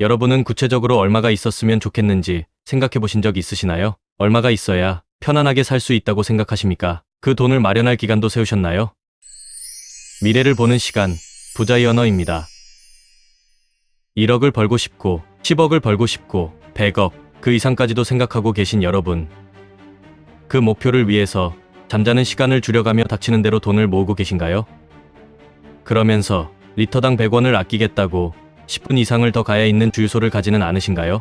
여러분은 구체적으로 얼마가 있었으면 좋겠는지 생각해 보신 적 있으시나요? 얼마가 있어야 편안하게 살 수 있다고 생각하십니까? 그 돈을 마련할 기간도 세우셨나요? 미래를 보는 시간, 부자의 언어입니다. 1억을 벌고 싶고, 10억을 벌고 싶고, 100억, 그 이상까지도 생각하고 계신 여러분. 그 목표를 위해서 잠자는 시간을 줄여가며 닥치는 대로 돈을 모으고 계신가요? 그러면서 리터당 100원을 아끼겠다고 10분 이상을 더 가야 있는 주유소를 가지는 않으신가요?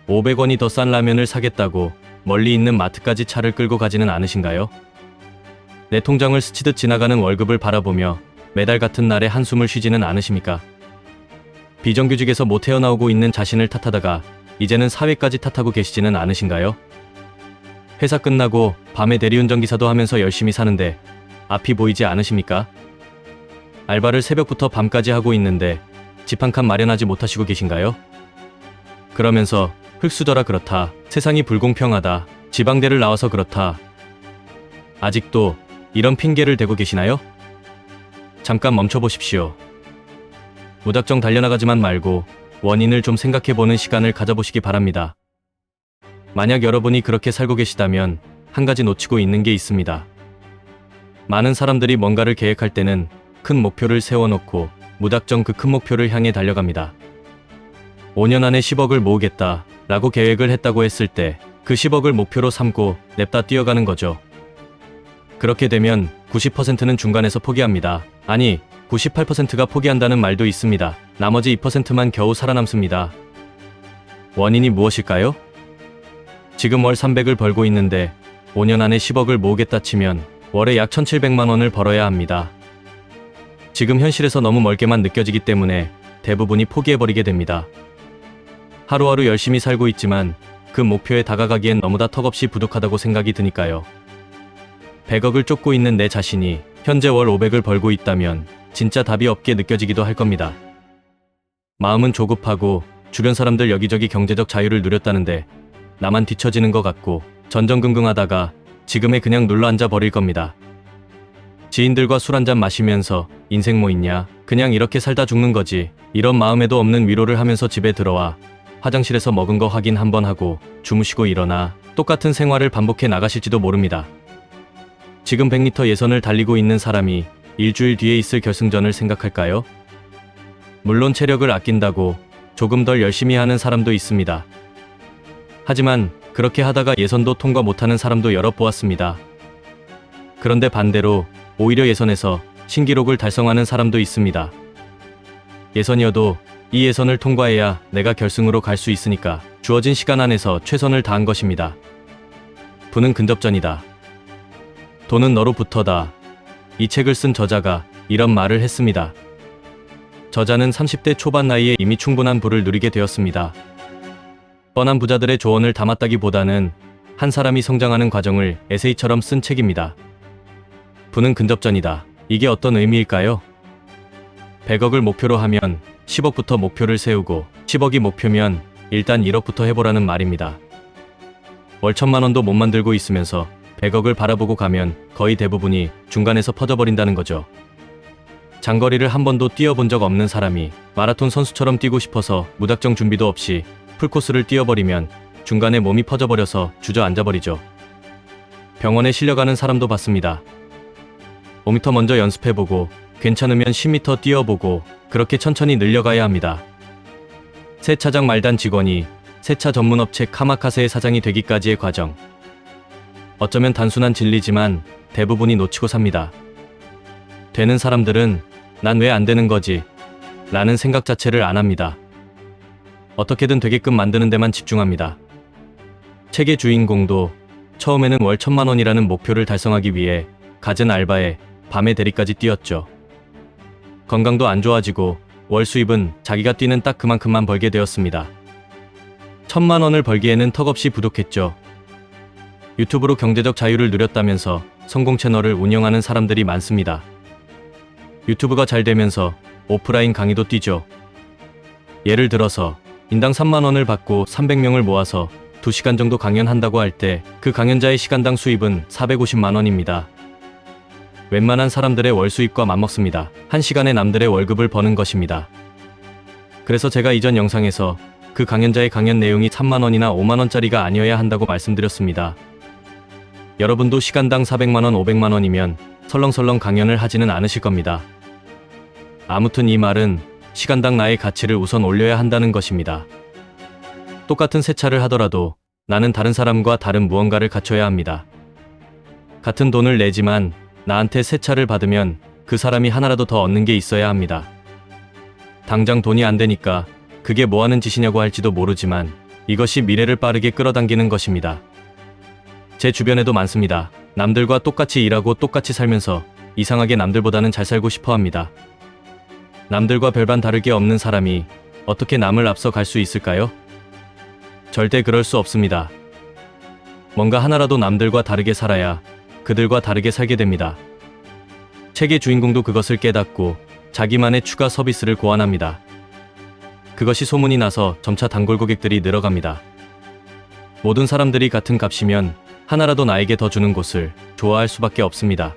500원이 더 싼 라면을 사겠다고 멀리 있는 마트까지 차를 끌고 가지는 않으신가요? 내 통장을 스치듯 지나가는 월급을 바라보며 매달 같은 날에 한숨을 쉬지는 않으십니까? 비정규직에서 못 헤어나오고 있는 자신을 탓하다가 이제는 사회까지 탓하고 계시지는 않으신가요? 회사 끝나고 밤에 대리운전기사도 하면서 열심히 사는데 앞이 보이지 않으십니까? 알바를 새벽부터 밤까지 하고 있는데 집 한 칸 마련하지 못하시고 계신가요? 그러면서 흙수저라 그렇다, 세상이 불공평하다, 지방대를 나와서 그렇다. 아직도 이런 핑계를 대고 계시나요? 잠깐 멈춰보십시오. 무작정 달려나가지만 말고 원인을 좀 생각해보는 시간을 가져보시기 바랍니다. 만약 여러분이 그렇게 살고 계시다면 한 가지 놓치고 있는 게 있습니다. 많은 사람들이 뭔가를 계획할 때는 큰 목표를 세워놓고 무작정 그 큰 목표를 향해 달려갑니다. 5년 안에 10억을 모으겠다 라고 계획을 했다고 했을 때 그 10억을 목표로 삼고 냅다 뛰어가는 거죠. 그렇게 되면 90%는 중간에서 포기합니다. 아니, 98%가 포기한다는 말도 있습니다. 나머지 2%만 겨우 살아남습니다. 원인이 무엇일까요? 지금 월 300을 벌고 있는데 5년 안에 10억을 모으겠다 치면 월에 약 1700만 원을 벌어야 합니다. 지금 현실에서 너무 멀게만 느껴지기 때문에 대부분이 포기해버리게 됩니다. 하루하루 열심히 살고 있지만 그 목표에 다가가기엔 너무나 턱없이 부족하다고 생각이 드니까요. 100억을 쫓고 있는 내 자신이 현재 월 500을 벌고 있다면 진짜 답이 없게 느껴지기도 할 겁니다. 마음은 조급하고 주변 사람들 여기저기 경제적 자유를 누렸다는데 나만 뒤처지는 것 같고 전전긍긍하다가 지금에 그냥 눌러앉아 버릴 겁니다. 지인들과 술 한잔 마시면서 인생 뭐 있냐, 그냥 이렇게 살다 죽는 거지, 이런 마음에도 없는 위로를 하면서 집에 들어와 화장실에서 먹은 거 확인 한번 하고 주무시고 일어나 똑같은 생활을 반복해 나가실지도 모릅니다. 지금 100m 예선을 달리고 있는 사람이 일주일 뒤에 있을 결승전을 생각할까요? 물론 체력을 아낀다고 조금 덜 열심히 하는 사람도 있습니다. 하지만 그렇게 하다가 예선도 통과 못하는 사람도 여러 보았습니다. 그런데 반대로 오히려 예선에서 신기록을 달성하는 사람도 있습니다. 예선이어도 이 예선을 통과해야 내가 결승으로 갈 수 있으니까 주어진 시간 안에서 최선을 다한 것입니다. 부는 근접전이다. 돈은 너로부터다. 이 책을 쓴 저자가 이런 말을 했습니다. 저자는 30대 초반 나이에 이미 충분한 부를 누리게 되었습니다. 뻔한 부자들의 조언을 담았다기보다는 한 사람이 성장하는 과정을 에세이처럼 쓴 책입니다. 부는 근접전이다. 이게 어떤 의미일까요? 100억을 목표로 하면 10억부터 목표를 세우고 10억이 목표면 일단 1억부터 해보라는 말입니다. 월 1000만 원도 못 만들고 있으면서 100억을 바라보고 가면 거의 대부분이 중간에서 퍼져버린다는 거죠. 장거리를 한 번도 뛰어본 적 없는 사람이 마라톤 선수처럼 뛰고 싶어서 무작정 준비도 없이 풀코스를 뛰어버리면 중간에 몸이 퍼져버려서 주저앉아버리죠. 병원에 실려가는 사람도 봤습니다. 5m 먼저 연습해보고 괜찮으면 10m 뛰어보고 그렇게 천천히 늘려가야 합니다. 세차장 말단 직원이 세차 전문업체 카마카세의 사장이 되기까지의 과정. 어쩌면 단순한 진리지만 대부분이 놓치고 삽니다. 되는 사람들은 난 왜 안 되는 거지? 라는 생각 자체를 안 합니다. 어떻게든 되게끔 만드는 데만 집중합니다. 책의 주인공도 처음에는 월 1000만 원이라는 목표를 달성하기 위해 갖은 알바에 밤에 대리까지 뛰었죠. 건강도 안 좋아지고 월 수입은 자기가 뛰는 딱 그만큼만 벌게 되었습니다. 1000만 원을 벌기에는 턱없이 부족했죠. 유튜브로 경제적 자유를 누렸다면서 성공 채널을 운영하는 사람들이 많습니다. 유튜브가 잘 되면서 오프라인 강의도 뛰죠. 예를 들어서 인당 3만 원을 받고 300명을 모아서 2시간 정도 강연한다고 할 때 그 강연자의 시간당 수입은 450만 원입니다. 웬만한 사람들의 월 수입과 맞먹습니다. 한 시간에 남들의 월급을 버는 것입니다. 그래서 제가 이전 영상에서 그 강연자의 강연 내용이 3만원이나 5만원짜리가 아니어야 한다고 말씀드렸습니다. 여러분도 시간당 400만원, 500만원이면 설렁설렁 강연을 하지는 않으실 겁니다. 아무튼 이 말은 시간당 나의 가치를 우선 올려야 한다는 것입니다. 똑같은 세차를 하더라도 나는 다른 사람과 다른 무언가를 갖춰야 합니다. 같은 돈을 내지만 나한테 세차를 받으면 그 사람이 하나라도 더 얻는 게 있어야 합니다. 당장 돈이 안 되니까 그게 뭐 하는 짓이냐고 할지도 모르지만 이것이 미래를 빠르게 끌어당기는 것입니다. 제 주변에도 많습니다. 남들과 똑같이 일하고 똑같이 살면서 이상하게 남들보다는 잘 살고 싶어 합니다. 남들과 별반 다를 게 없는 사람이 어떻게 남을 앞서 갈 수 있을까요? 절대 그럴 수 없습니다. 뭔가 하나라도 남들과 다르게 살아야 그들과 다르게 살게 됩니다. 책의 주인공도 그것을 깨닫고 자기만의 추가 서비스를 고안합니다. 그것이 소문이 나서 점차 단골 고객들이 늘어갑니다. 모든 사람들이 같은 값이면 하나라도 나에게 더 주는 곳을 좋아할 수밖에 없습니다.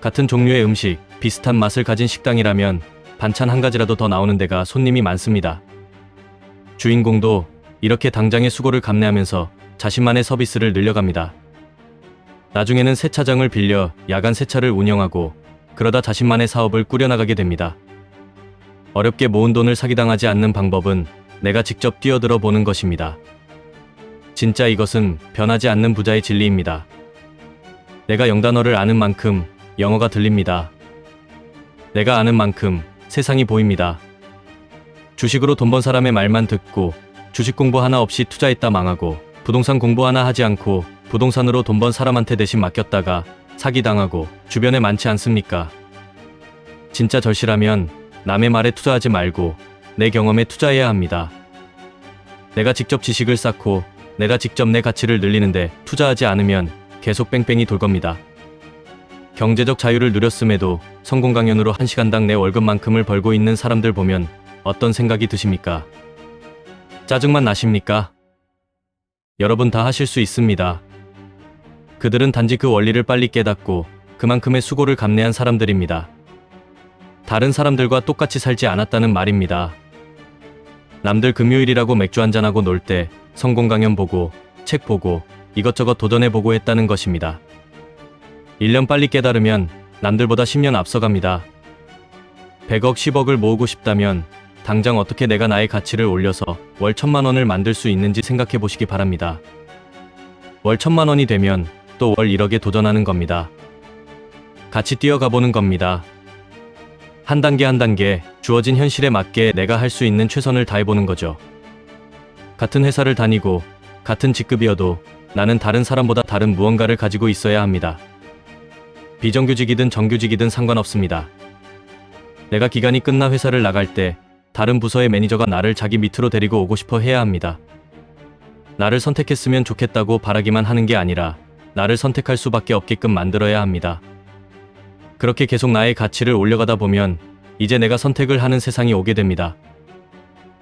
같은 종류의 음식, 비슷한 맛을 가진 식당이라면 반찬 한 가지라도 더 나오는 데가 손님이 많습니다. 주인공도 이렇게 당장의 수고를 감내하면서 자신만의 서비스를 늘려갑니다. 나중에는 세차장을 빌려 야간 세차를 운영하고 그러다 자신만의 사업을 꾸려나가게 됩니다. 어렵게 모은 돈을 사기당하지 않는 방법은 내가 직접 뛰어들어 보는 것입니다. 진짜 이것은 변하지 않는 부자의 진리입니다. 내가 영단어를 아는 만큼 영어가 들립니다. 내가 아는 만큼 세상이 보입니다. 주식으로 돈 번 사람의 말만 듣고 주식 공부 하나 없이 투자했다 망하고 부동산 공부 하나 하지 않고 부동산으로 돈 번 사람한테 대신 맡겼다가 사기당하고 주변에 많지 않습니까? 진짜 절실하면 남의 말에 투자하지 말고 내 경험에 투자해야 합니다. 내가 직접 지식을 쌓고 내가 직접 내 가치를 늘리는데 투자하지 않으면 계속 뺑뺑이 돌 겁니다. 경제적 자유를 누렸음에도 성공 강연으로 1시간당 내 월급만큼을 벌고 있는 사람들 보면 어떤 생각이 드십니까? 짜증만 나십니까? 여러분 다 하실 수 있습니다. 그들은 단지 그 원리를 빨리 깨닫고 그만큼의 수고를 감내한 사람들입니다. 다른 사람들과 똑같이 살지 않았다는 말입니다. 남들 금요일이라고 맥주 한잔하고 놀 때 성공 강연 보고 책 보고 이것저것 도전해보고 했다는 것입니다. 1년 빨리 깨달으면 남들보다 10년 앞서갑니다. 100억, 10억을 모으고 싶다면 당장 어떻게 내가 나의 가치를 올려서 월 1000만원을 만들 수 있는지 생각해 보시기 바랍니다. 월 1000만원이 되면 또 월 1억에 도전하는 겁니다. 같이 뛰어가보는 겁니다. 한 단계 한 단계 주어진 현실에 맞게 내가 할 수 있는 최선을 다해보는 거죠. 같은 회사를 다니고 같은 직급이어도 나는 다른 사람보다 다른 무언가를 가지고 있어야 합니다. 비정규직이든 정규직이든 상관없습니다. 내가 기간이 끝나 회사를 나갈 때 다른 부서의 매니저가 나를 자기 밑으로 데리고 오고 싶어 해야 합니다. 나를 선택했으면 좋겠다고 바라기만 하는 게 아니라 나를 선택할 수밖에 없게끔 만들어야 합니다. 그렇게 계속 나의 가치를 올려가다 보면 이제 내가 선택을 하는 세상이 오게 됩니다.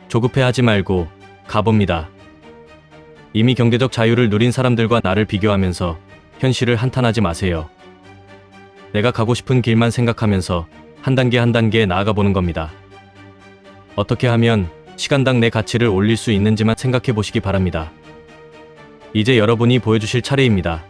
조급해하지 말고 가봅니다. 이미 경제적 자유를 누린 사람들과 나를 비교하면서 현실을 한탄하지 마세요. 내가 가고 싶은 길만 생각하면서 한 단계 한 단계 나아가 보는 겁니다. 어떻게 하면 시간당 내 가치를 올릴 수 있는지만 생각해 보시기 바랍니다. 이제 여러분이 보여주실 차례입니다.